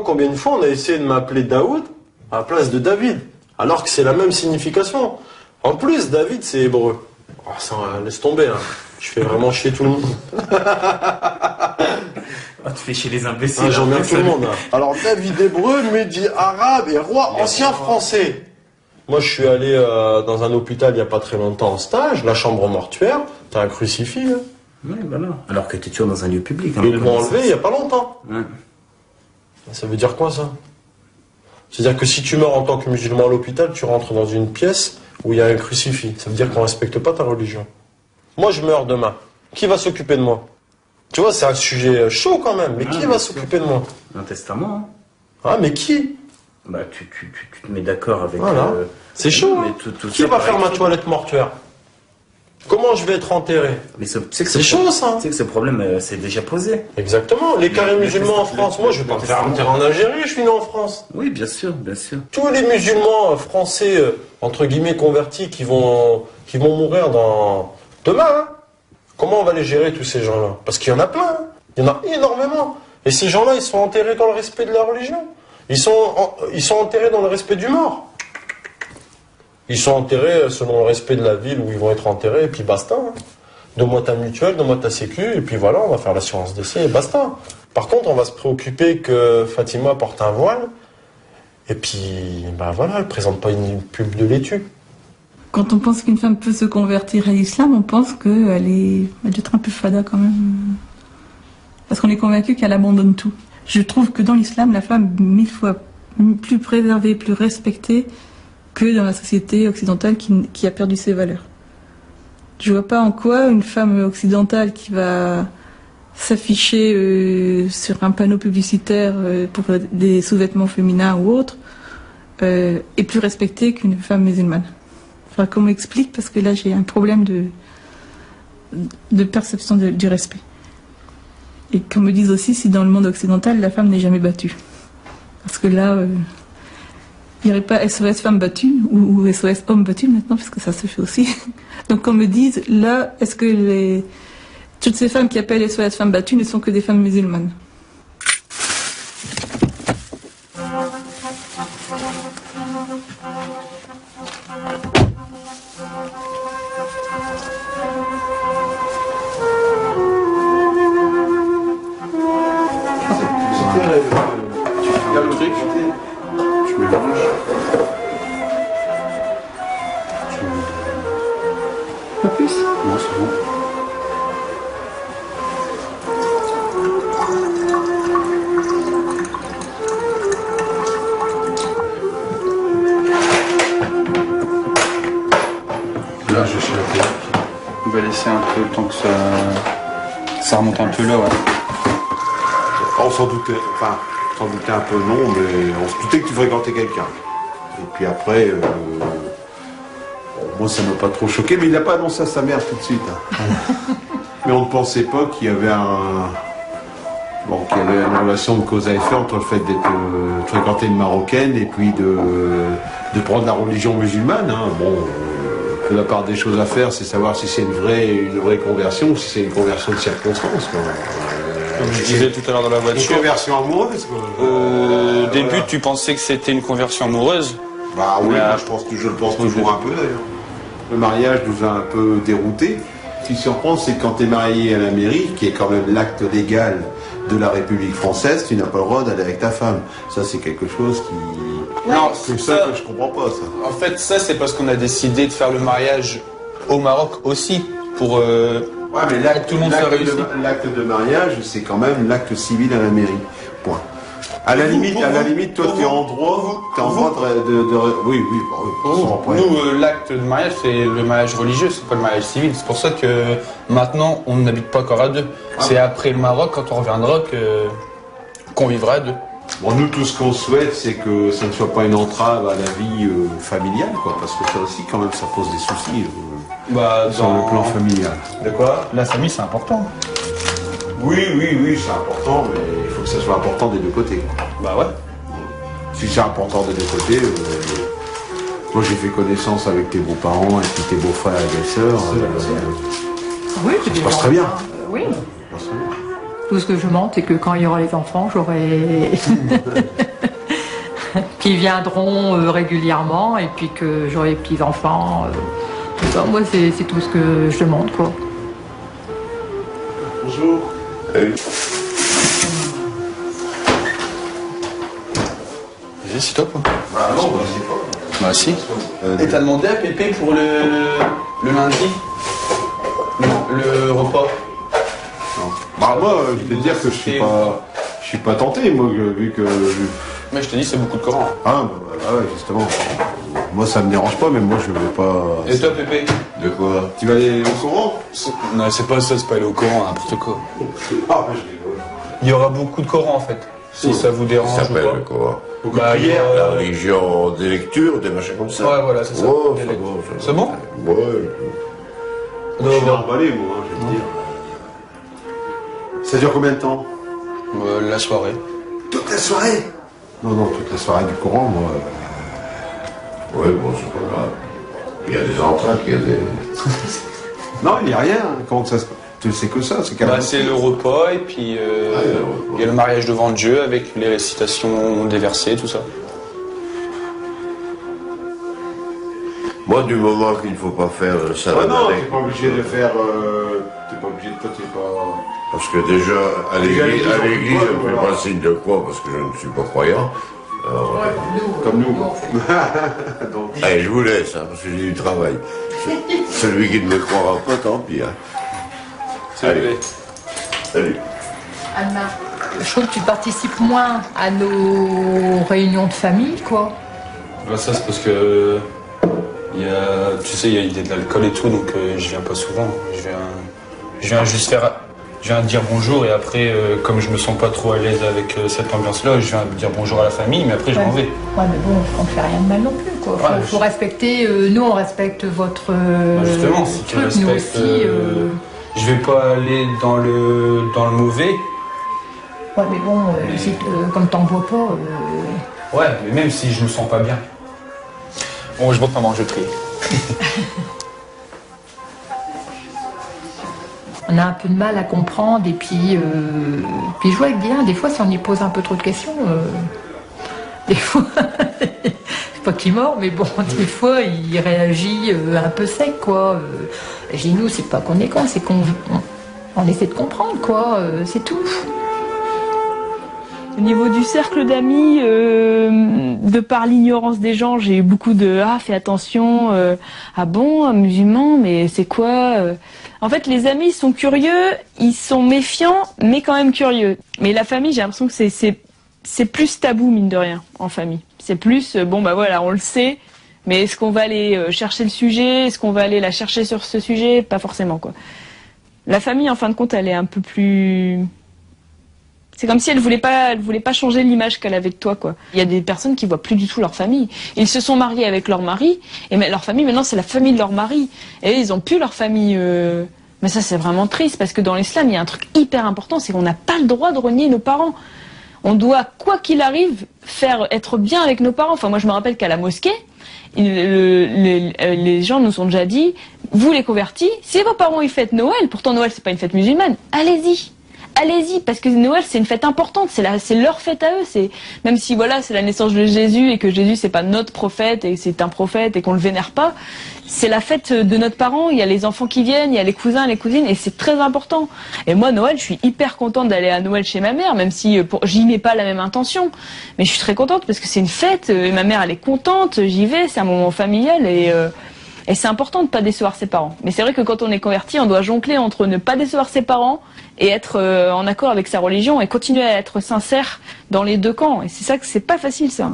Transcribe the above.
combien de fois on a essayé de m'appeler Daoud à la place de David, alors que c'est la même signification. En plus, David, c'est hébreu. Oh, ça, laisse tomber, hein. Je fais vraiment chier tout le monde. Oh, tu fais chier les imbéciles. Ah, j'emmerde tout le monde. Hein. Alors, David hébreu, Mehdi arabe et roi ancien français. Moi, je suis allé dans un hôpital il n'y a pas très longtemps en stage, la chambre mortuaire. T'as un crucifix. Hein. Oui, voilà. Alors que tu es toujours dans un lieu public. Hein, ils l'ont enlevé il n'y a pas longtemps. Ouais. Ça veut dire quoi, ça? C'est-à-dire que si tu meurs en tant que musulman à l'hôpital, tu rentres dans une pièce où il y a un crucifix. Ça veut dire qu'on ne respecte pas ta religion. Moi, je meurs demain. Qui va s'occuper de moi? Tu vois, c'est un sujet chaud quand même. Mais qui va s'occuper de moi? Un testament. Hein. Ah, mais qui? Bah, tu te mets d'accord avec... Voilà. C'est chaud. Mais hein. Qui va faire ma toilette mortuaire? Comment je vais être enterré? Mais c'est chaud, ça. Tu sais que ce problème, c'est déjà posé. Exactement. Les carrés musulmans en France. Moi, je vais pas me faire enterrer en Algérie, je suis né en France. Oui, bien sûr, bien sûr. Tous les musulmans français, entre guillemets, convertis, qui vont mourir demain, hein. Comment on va les gérer, tous ces gens-là? Parce qu'il y en a plein. Hein. Il y en a énormément. Et ces gens-là, ils sont enterrés dans le respect de la religion. Ils sont enterrés dans le respect du mort. Ils sont enterrés selon le respect de la ville où ils vont être enterrés, et puis basta. Hein. Donne-moi ta mutuelle, donne-moi ta sécu, et puis voilà, on va faire l'assurance décès, et basta. Par contre, on va se préoccuper que Fatima porte un voile, et puis, ben voilà, elle présente pas une pub de laitue. Quand on pense qu'une femme peut se convertir à l'islam, on pense qu'elle doit être un peu fada quand même. Parce qu'on est convaincu qu'elle abandonne tout. Je trouve que dans l'islam, la femme est 1000 fois plus préservée, plus respectée que dans la société occidentale qui a perdu ses valeurs. Je vois pas en quoi une femme occidentale qui va s'afficher sur un panneau publicitaire pour des sous-vêtements féminins ou autres est plus respectée qu'une femme musulmane. Enfin, qu'on m'explique, parce que là j'ai un problème de perception du respect. Et qu'on me dise aussi si dans le monde occidental la femme n'est jamais battue. Parce que là... il n'y aurait pas SOS femme battue ou SOS homme battu maintenant, parce que ça se fait aussi. Donc qu'on me dise, là, est-ce que toutes ces femmes qui appellent SOS femme battue ne sont que des femmes musulmanes? Pas plus? Non, c'est bon. Là, je suis à terre. On va laisser un peu le temps que ça remonte un peu là, ouais. On s'en doutait, enfin, on s'en doutait un peu non, mais on se doutait que tu fréquentais quelqu'un. Et puis après, moi ça m'a pas trop choqué, mais il n'a pas annoncé à sa mère tout de suite. Hein. Mais on ne pensait pas qu'il y avait qu'il y avait une relation de cause à effet entre le fait de fréquenter une Marocaine et puis de prendre la religion musulmane. Hein. La part des choses à faire, c'est savoir si c'est une vraie conversion ou si c'est une conversion de circonstance. Comme je disais tout à l'heure dans la voiture. Une conversion amoureuse, quoi. Au début, tu pensais que c'était une conversion amoureuse? Bah oui, moi, je le pense toujours un peu d'ailleurs. Le mariage nous a un peu déroutés. Ce qui surprend, c'est que quand tu es marié à la mairie, qui est quand même l'acte légal de la République française, tu n'as pas le droit d'aller avec ta femme. Ça, c'est quelque chose qui... Non, c'est ça que je comprends pas, ça. En fait, ça, c'est parce qu'on a décidé de faire le mariage au Maroc aussi, pour... Ouais, mais l'acte de mariage, c'est quand même l'acte civil à la mairie. Point. À la limite, toi, tu es en droit de... Oui. Nous, l'acte de mariage, c'est le mariage religieux, c'est pas le mariage civil. C'est pour ça que maintenant, on n'habite pas encore à deux. C'est après le Maroc, quand on reviendra, qu'on vivra à deux. Bon, nous, tout ce qu'on souhaite, c'est que ça ne soit pas une entrave à la vie familiale, quoi, parce que ça aussi, quand même, ça pose des soucis sur le plan familial. De quoi? La famille, c'est important. Oui, c'est important, mais il faut que ça soit important des deux côtés. Bah ouais. Si c'est important des deux côtés, moi j'ai fait connaissance avec tes beaux-parents et puis tes beaux-frères et belles-sœurs. Oui, ça se passe très bien. Oui. Tout ce que je demande, c'est que quand il y aura les enfants, j'aurai... qui viendront régulièrement, et puis que j'aurai les petits-enfants. Moi, c'est tout ce que je demande, quoi. Bonjour. Vas-y, c'est top. Bah non, bah c'est pas. Bah si. Et t'as demandé à Pépé pour le lundi le repas? Non. Bah moi, je vais te dire que je suis pas tenté, moi, vu que... Mais je te dis, c'est beaucoup de Coran. Ah, bah ouais, justement. Moi, ça me dérange pas, mais moi, je vais pas... Et toi, Pépé? De quoi? Tu vas aller au Coran? Non, c'est pas ça, c'est pas aller au Coran, n'importe quoi. Ah, je rigole. Il y aura beaucoup de Coran, en fait. Si ça vous dérange Ça s'appelle ou pas. quoi? Bah, il y a... La religion des lectures, des machins comme ça. Ouais, voilà, c'est ça. Oh, Les c'est lectures. bon. C'est bon? Ouais. Je suis emballé, moi, je vais te dire. Ça dure combien de temps? La soirée. Toute la soirée? Non, toute la soirée du Coran, moi... Ouais, bon, c'est pas grave. Il y a des entractes, il y a des... Non, il n'y a rien. Comment que ça se... Tu sais que ça, c'est Bah, c'est le repas, et puis il y a le mariage devant Dieu avec les récitations des versets, tout ça. Moi, du moment qu'il ne faut pas faire ça Ah non, t'es pas obligé de faire... T'es pas obligé de... Toi, t'es pas... Parce que déjà, à l'église, je ne fais voilà. pas signe de croix parce que je ne suis pas croyant. Alors, Comme nous. donc, allez, je vous laisse, hein, parce que j'ai du travail. Celui qui ne me croira pas, tant pis. Hein. Allez. Salut. Anna, je trouve que tu participes moins à nos réunions de famille, quoi. Bah, ça, c'est parce que... tu sais, il y a de l'alcool et tout, donc je viens pas souvent. Je viens juste faire... Je viens dire bonjour, et après, comme je me sens pas trop à l'aise avec cette ambiance-là, je viens dire bonjour à la famille, mais après je m'en vais. Ouais, mais bon, on ne fait rien de mal non plus, quoi. Faut respecter, nous on respecte votre justement, si tu truc, nous respectes, aussi. je vais pas aller dans le mauvais. Ouais, mais bon, comme t'en bois pas... Ouais, mais même si je me sens pas bien. Bon, je monte maman, je trie. On a un peu de mal à comprendre, et puis je vois bien, des fois, si on y pose un peu trop de questions, des fois, c'est pas qu'il mord, mais bon, des fois, il réagit un peu sec, quoi. Je dis, nous, c'est pas qu'on est con, c'est qu'on essaie de comprendre, quoi, c'est tout. Au niveau du cercle d'amis, de par l'ignorance des gens, j'ai eu beaucoup de « Ah, fais attention, ah bon, musulman, mais c'est quoi ?» En fait, les amis sont curieux, ils sont méfiants, mais quand même curieux. Mais la famille, j'ai l'impression que c'est plus tabou, mine de rien, en famille. C'est plus, bon bah voilà, on le sait, mais est-ce qu'on va aller chercher le sujet? Est-ce qu'on va aller la chercher sur ce sujet? Pas forcément, quoi. La famille, en fin de compte, elle est un peu plus... C'est comme si elle voulait pas changer l'image qu'elle avait de toi, quoi. Il y a des personnes qui voient plus du tout leur famille. Ils se sont mariés avec leur mari, et leur famille, maintenant, c'est la famille de leur mari. Et ils ont plus leur famille. Mais ça, c'est vraiment triste, parce que dans l'islam, il y a un truc hyper important, c'est qu'on n'a pas le droit de renier nos parents. On doit, quoi qu'il arrive, être bien avec nos parents. Enfin, moi, je me rappelle qu'à la mosquée, les gens nous ont déjà dit, vous les convertis, si vos parents ils fêtent Noël, pourtant Noël, c'est pas une fête musulmane, allez-y. Allez-y, parce que Noël c'est une fête importante, c'est leur fête à eux. C'est même si voilà c'est la naissance de Jésus et que Jésus c'est pas notre prophète et c'est un prophète et qu'on le vénère pas, c'est la fête de notre parent. Il y a les enfants qui viennent, il y a les cousins, les cousines et c'est très important. Et moi Noël, je suis hyper contente d'aller à Noël chez ma mère, même si j'y mets pas la même intention, mais je suis très contente parce que c'est une fête. Et ma mère elle est contente, j'y vais, c'est un moment familial et c'est important de ne pas décevoir ses parents. Mais c'est vrai que quand on est converti, on doit jongler entre ne pas décevoir ses parents et être en accord avec sa religion et continuer à être sincère dans les deux camps. Et c'est ça que c'est pas facile, ça.